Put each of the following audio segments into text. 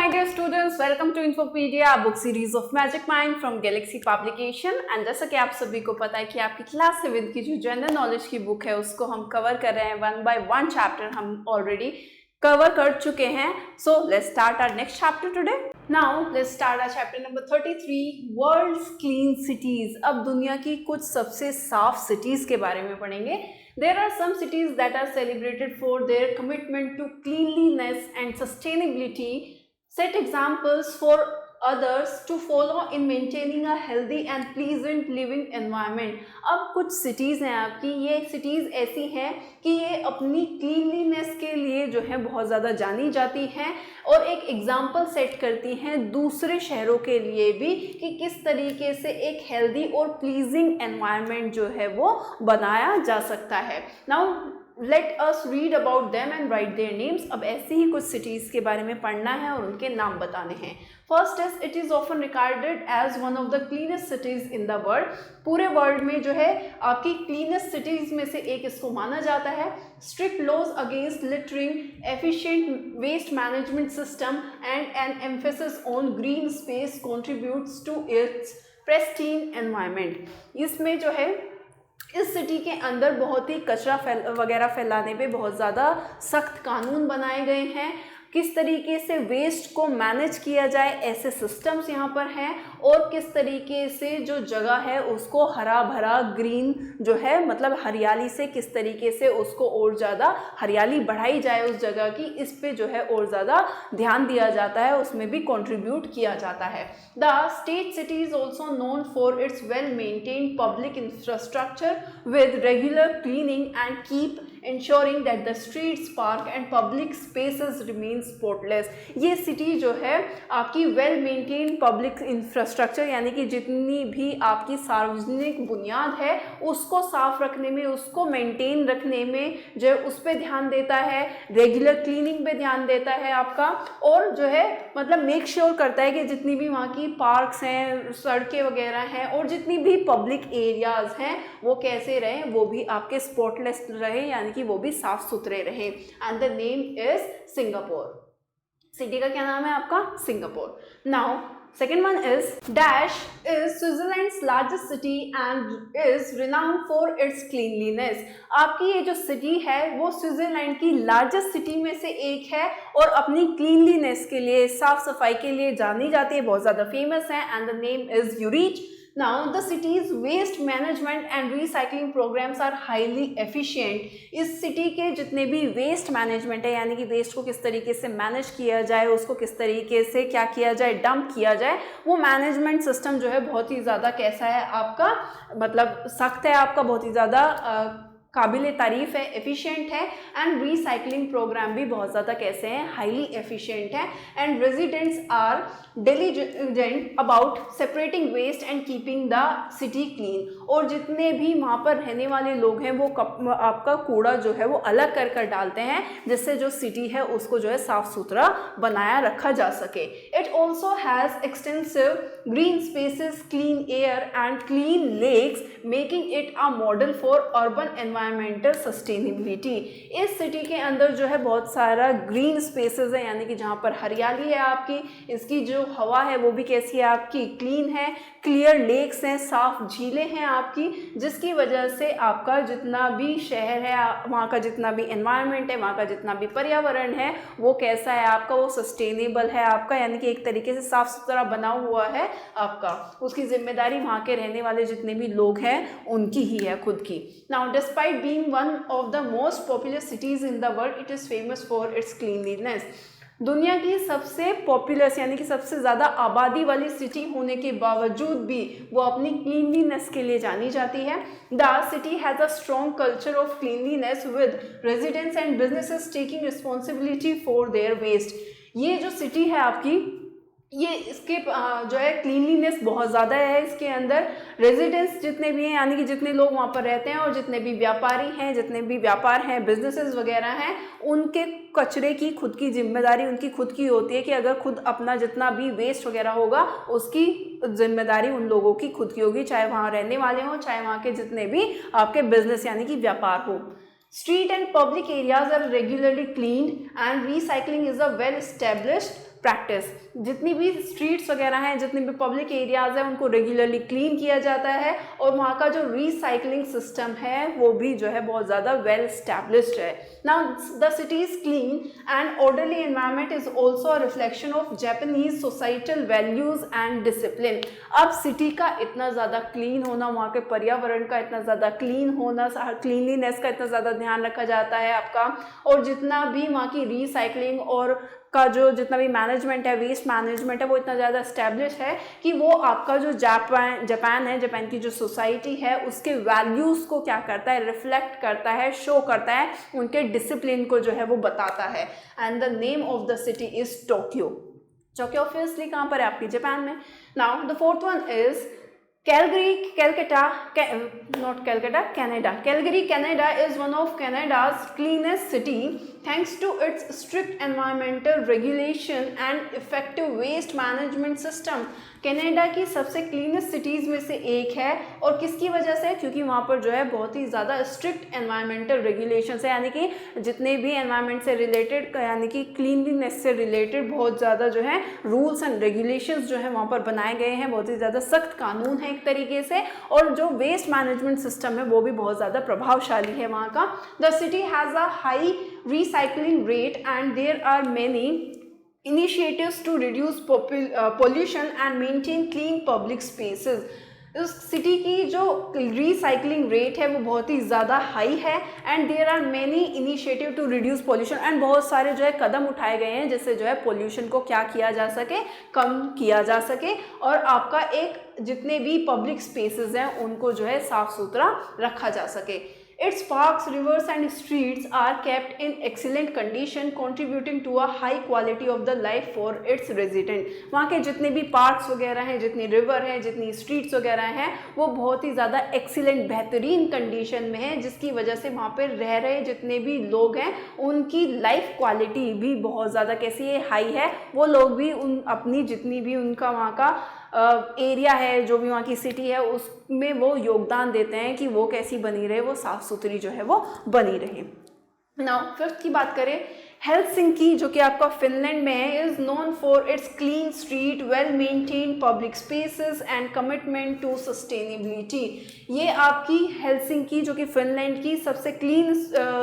my dear students, welcome to Infopedia, book series of Magic Mind from Galaxy Publication। And जैसा कि आप सभी को पता है कि आपकी क्लास 7 की जो जनरल नॉलेज की बुक है उसको हम कवर कर रहे हैं, 1 by 1 चैप्टर हम ऑलरेडी कवर कर चुके हैं। So let's start our next chapter today. Now let's start our chapter number 33, world's clean cities. अब दुनिया की कुछ सबसे साफ सिटीज के बारे में पढ़ेंगे। There are some cities that are celebrated for their commitment to cleanliness and sustainability, set examples for others to follow in maintaining a healthy and pleasant living environment। अब कुछ cities हैं आपकी, ये cities ऐसी हैं कि ये अपनी cleanliness के लिए जो है बहुत ज़्यादा जानी जाती हैं और एक एग्जाम्पल सेट करती हैं दूसरे शहरों के लिए भी कि किस तरीके से एक हेल्दी और प्लीजिंग एनवायरनमेंट जो है वो बनाया जा सकता है। Now let us read about them and right their names. अब ऐसे ही कुछ सिटीज़ के बारे में पढ़ना है और उनके नाम बताने हैं। First is, it is often regarded as one of the cleanest cities in the world. पूरे वर्ल्ड में जो है आपकी क्लीनेस्ट सिटीज़ में से एक इसको माना जाता है। Strict laws against littering, efficient waste management system and an emphasis on green space contributes to its pristine environment. इसमें जो है इस सिटी के अंदर बहुत ही कचरा वगैरह फैलाने पे बहुत ज़्यादा सख्त कानून बनाए गए हैं। किस तरीके से वेस्ट को मैनेज किया जाए ऐसे सिस्टम्स यहाँ पर हैं और किस तरीके से जो जगह है उसको हरा भरा ग्रीन जो है मतलब हरियाली से किस तरीके से उसको और ज़्यादा हरियाली बढ़ाई जाए उस जगह की, इस पे जो है और ज़्यादा ध्यान दिया जाता है, उसमें भी कंट्रीब्यूट किया जाता है। The state city is also known for it's well maintained public infrastructure with regular cleaning and keep ensuring that the streets, park and public spaces remain spotless। ये सिटी जो है आपकी वेल मेंटेन पब्लिक इंफ्रास्ट्रक्चर यानी कि जितनी भी आपकी सार्वजनिक बुनियाद है उसको साफ रखने में, उसको मेंटेन रखने में जो उस पर ध्यान देता है, रेगुलर क्लीनिंग पे ध्यान देता है आपका, और जो है मतलब मेक श्योर करता है कि जितनी भी वहाँ की पार्क्स हैं, सड़कें वगैरह हैं और जितनी भी पब्लिक एरियाज हैं वो कैसे रहें, वो भी आपके स्पॉटलेस रहे यानी कि वो भी साफ सुथरे रहे। And the name is Singapore. City का क्या नाम है आपका? Singapore. Now second one is dash is Switzerland's largest city and is renowned for its cleanliness। आपकी ये जो सिटी है वो स्विट्जरलैंड की लार्जेस्ट सिटी में से एक है और अपनी क्लीनलीनेस के लिए, साफ सफाई के लिए जानी जाती है, बहुत ज़्यादा फेमस है। And the name is Zurich. Now the city's waste management and recycling programs are highly efficient। इस सिटी के जितने भी वेस्ट मैनेजमेंट है यानी कि वेस्ट को किस तरीके से मैनेज किया जाए, उसको किस तरीके से क्या किया जाए, डंप किया जाए, वो मैनेजमेंट सिस्टम जो है बहुत ही ज़्यादा कैसा है आपका, मतलब सख्त है आपका, बहुत ही ज़्यादा काबिल तारीफ है, एफिशिएंट है। एंड रिसाइकलिंग प्रोग्राम भी बहुत ज़्यादा कैसे हैं, हाईली एफिशिएंट है। And residents are diligent about separating waste and keeping the city clean. और जितने भी वहाँ पर रहने वाले लोग हैं वो आपका कूड़ा जो है वो अलग कर कर डालते हैं जिससे जो सिटी है उसको जो है साफ सुथरा बनाया रखा जा सके। It also has extensive green spaces, clean air and clean lakes, making it a model for urban environmental sustainability. इस सिटी के अंदर जो है बहुत सारा ग्रीन स्पेसेस है यानी कि जहाँ पर हरियाली है आपकी, इसकी जो हवा है वो भी कैसी है आपकी, क्लीन है, क्लियर लेक्स हैं, साफ झीलें हैं आपकी, जिसकी वजह से आपका जितना भी शहर है, वहाँ का जितना भी एनवायरनमेंट है, वहाँ का जितना भी पर्यावरण है वो कैसा है आपका, वो सस्टेनेबल है आपका, यानी कि एक तरीके से साफ सुथरा बना हुआ है आपका। उसकी जिम्मेदारी वहाँ के रहने वाले जितने भी लोग हैं उनकी ही है, खुद की। Now despite being one of the most popular cities in the world, it is famous for its cleanliness. दुनिया की सबसे पॉपुलर यानी कि सबसे ज़्यादा आबादी वाली सिटी होने के बावजूद भी वो अपनी क्लीनलीनेस के लिए जानी जाती है। The city has a strong culture of cleanliness with residents and businesses taking responsibility for their waste. ये जो सिटी है आपकी, ये इसके जो है क्लीनलीनेस बहुत ज़्यादा है। इसके अंदर रेजिडेंट्स जितने भी हैं यानी कि जितने लोग वहाँ पर रहते हैं और जितने भी व्यापारी हैं, जितने भी व्यापार हैं, बिजनेसेस वगैरह हैं, उनके कचरे की खुद की जिम्मेदारी उनकी खुद की होती है कि अगर खुद अपना जितना भी वेस्ट वगैरह होगा उसकी जिम्मेदारी उन लोगों की खुद की होगी, चाहे वहाँ रहने वाले हों, चाहे वहाँ के जितने भी आपके बिजनेस यानी कि व्यापार हो। Street and public areas are regularly cleaned and recycling is a well established practice. जितनी भी स्ट्रीट्स वगैरह हैं, जितने भी पब्लिक एरियाज़ हैं, उनको रेगुलरली क्लीन किया जाता है और वहाँ का जो रिसाइकलिंग सिस्टम है वो भी जो है बहुत ज़्यादा वेल एस्टैब्लिश्ड है। Now the cities clean and orderly environment is also a reflection of Japanese societal values and discipline. अब सिटी का इतना ज़्यादा क्लीन होना, वहाँ के पर्यावरण का इतना ज़्यादा क्लीन होना, क्लीनलीनेस का इतना ज़्यादा ध्यान रखा जाता है आपका, और जितना भी वहाँ की रिसाइकलिंग और का जो जितना भी मैनेजमेंट है, वेस्ट मैनेजमेंट है, वो इतना ज़्यादा इस्टेब्लिश है कि वो आपका जो जापान है, जापान की जो सोसाइटी है उसके वैल्यूज़ को क्या करता है, रिफ्लेक्ट करता है, शो करता है, उनके डिसिप्लिन को जो है वो बताता है। And the name of the city is Tokyo. Tokyo obviously कहाँ पर है, आपकी जापान में। Now the fourth one is Calgary, not Calcutta, Canada. Calgary, Canada is one of Canada's cleanest city thanks to its strict environmental regulation and effective waste management system. Canada की सबसे cleanest cities में से एक है, और किसकी वजह से? क्योंकि वहाँ पर जो है बहुत ही ज़्यादा स्ट्रिक्ट एनवायरमेंटल रेगुलेशंस है, यानी कि जितने भी एनवायरनमेंट से रिलेटेड, यानी कि क्लीनलीनेस से रिलेटेड बहुत ज़्यादा जो है रूल्स एंड रेगुलेशंस जो है वहाँ पर बनाए गए हैं, बहुत ही ज़्यादा सख्त कानून है एक तरीके से, और जो वेस्ट मैनेजमेंट सिस्टम है वो भी बहुत ज़्यादा प्रभावशाली है वहाँ का। The city has a high recycling rate and there are many initiatives to reduce pollution and maintain clean public spaces. उस सिटी की जो रिसाइकलिंग रेट है वो बहुत ही ज़्यादा हाई है, and there are many initiative to reduce pollution, and बहुत सारे जो है कदम उठाए गए हैं जिससे जो है पोल्यूशन को क्या किया जा सके, कम किया जा सके, और आपका एक जितने भी पब्लिक स्पेसेस हैं उनको जो है साफ़ सुथरा रखा जा सके। Its parks, rivers and streets are kept in excellent condition, contributing to a high quality of the life for its resident. वहाँ के जितने भी पार्क्स वगैरह हैं, जितनी रिवर हैं, जितनी स्ट्रीट्स वगैरह हैं, वो बहुत ही ज़्यादा एक्सीलेंट बेहतरीन कंडीशन में है, जिसकी वजह से वहाँ पर रह रहे जितने भी लोग हैं उनकी लाइफ क्वालिटी भी बहुत ज़्यादा कैसी है, हाई है। वो लोग भी उन अपनी जितनी भी उनका वहाँ का एरिया है, जो भी वहाँ की सिटी है, उसमें वो योगदान देते हैं कि वो कैसी बनी रहे, वो साफ़ सुथरी जो है वो बनी रहे। नाउ फिफ्थ की बात करें, हेलसिंकी जो कि आपका फिनलैंड में है, is known for its clean street, well maintain public spaces and commitment to sustainability. ये आपकी हेलसिंकी जो कि फिनलैंड की सबसे क्लीन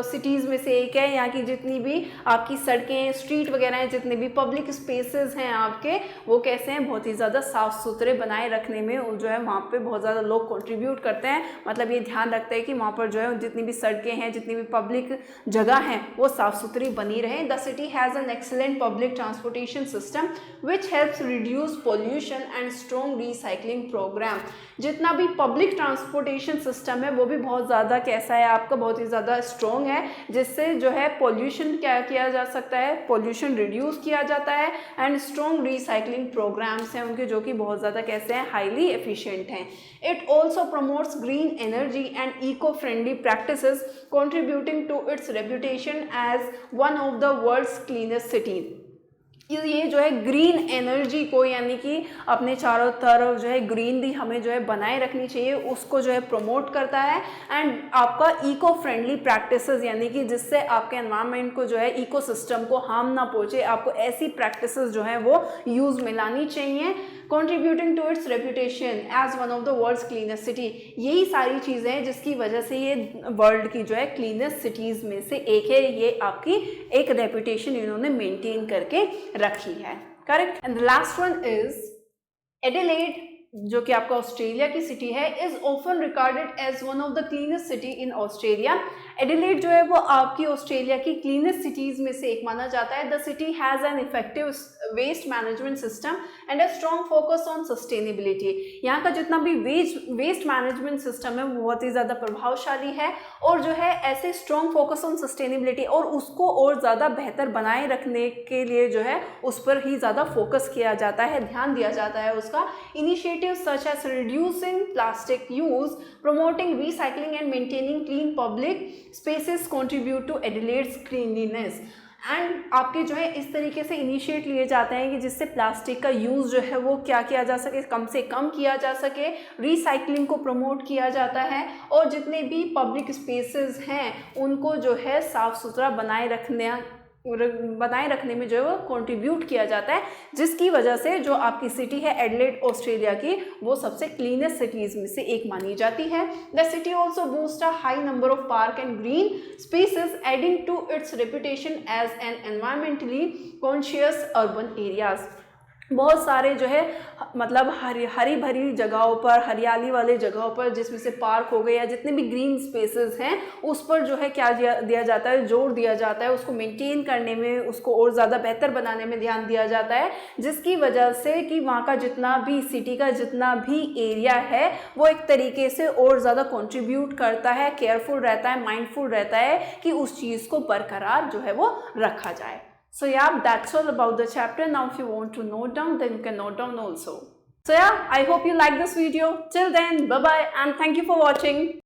सिटीज़ में से एक है। यहाँ की जितनी भी आपकी सड़कें, स्ट्रीट वगैरह हैं, जितने भी पब्लिक स्पेसेस हैं आपके, वो कैसे हैं, बहुत ही ज़्यादा साफ़ सुथरे बनाए रखने में जो है वहाँ पे बहुत ज़्यादा लोग कंट्रीब्यूट करते हैं। मतलब ये ध्यान रखते हैं कि वहाँ पर जो है जितनी भी सड़कें हैं, जितनी भी पब्लिक जगह हैं, वो साफ़ सुथरी बनी रहे। The city has an excellent public transportation system which helps reduce pollution and strong recycling program. जितना भी पब्लिक ट्रांसपोर्टेशन सिस्टम है वो भी बहुत ज़्यादा कैसा है आपका, बहुत ही ज़्यादा स्ट्रॉन्ग है, जिससे जो है पोल्यूशन क्या किया जा सकता है, पोल्यूशन रिड्यूस किया जाता है, एंड स्ट्रॉन्ग रिसाइकलिंग प्रोग्राम्स हैं उनके जो कि बहुत ज़्यादा कैसे हैं, हाईली एफिशिएंट हैं। It also promotes green energy and eco friendly practices, contributing to its reputation as one of the world's cleanest cities. ये जो है ग्रीन एनर्जी को, यानी कि अपने चारों तरफ जो है ग्रीनरी हमें जो है बनाए रखनी चाहिए, उसको जो है प्रमोट करता है। एंड आपका इको फ्रेंडली प्रैक्टिसेस, यानी कि जिससे आपके एनवायरनमेंट को जो है, इकोसिस्टम को हार्म ना पहुँचे, आपको ऐसी प्रैक्टिसेस जो है वो यूज़ में लानी चाहिए। Contributing to its reputation as one of the world's cleanest city. यही सारी चीज़ें हैं जिसकी वजह से ये वर्ल्ड की जो है क्लीनेस्ट सिटीज़ में से एक है। ये आपकी एक रेपुटेशन इन्होंने मेंटेन करके रखी है। Correct. And the last one is Adelaide, जो कि आपका ऑस्ट्रेलिया की सिटी है, is often regarded as one of the cleanest city in Australia. Adelaide जो है वो आपकी ऑस्ट्रेलिया की क्लीनेस्ट सिटीज़ में से एक माना जाता है। The city has an effective waste management system and a strong focus on sustainability. यहाँ का जितना भी वेस्ट मैनेजमेंट सिस्टम है वो बहुत ही ज़्यादा प्रभावशाली है, और जो है ऐसे स्ट्रॉन्ग फोकस ऑन सस्टेनेबिलिटी, और उसको और ज़्यादा बेहतर बनाए रखने के लिए जो है उस पर ही ज़्यादा फोकस किया जाता है, ध्यान दिया जाता है उसका। Initiative such as reducing plastic use, promoting recycling and maintaining clean public spaces contribute to Adelaide's cleanliness. And आपके जो है इस तरीके से इनिशिएट लिए जाते हैं कि जिससे प्लास्टिक का यूज़ जो है वो क्या किया जा सके, कम से कम किया जा सके, रिसाइकलिंग को प्रमोट किया जाता है, और जितने भी पब्लिक स्पेसेस हैं उनको जो है साफ़ सुथरा बनाए रखने बनाए रखने में जो है वो कंट्रीब्यूट किया जाता है, जिसकी वजह से जो आपकी सिटी है एडिलेड ऑस्ट्रेलिया की, वो सबसे क्लीनेस्ट सिटीज़ में से एक मानी जाती है। The city also boost a high number of park and green spaces adding to its reputation as an environmentally conscious urban areas. बहुत सारे जो है मतलब हरी भरी जगहों पर, हरियाली वाले जगहों पर, जिसमें से पार्क हो गए या जितने भी ग्रीन स्पेसेस हैं, उस पर जो है क्या दिया जाता है, जोर दिया जाता है, उसको मेंटेन करने में, उसको और ज़्यादा बेहतर बनाने में ध्यान दिया जाता है, जिसकी वजह से कि वहाँ का जितना भी सिटी का जितना भी एरिया है वो एक तरीके से और ज़्यादा कंट्रीब्यूट करता है, केयरफुल रहता है, माइंडफुल रहता है कि उस चीज़ को बरकरार जो है वो रखा जाए। So yeah, that's all about the chapter. Now if you want to note down, then you can note down also. So yeah, I hope you like this video. Till then, bye bye and thank you for watching.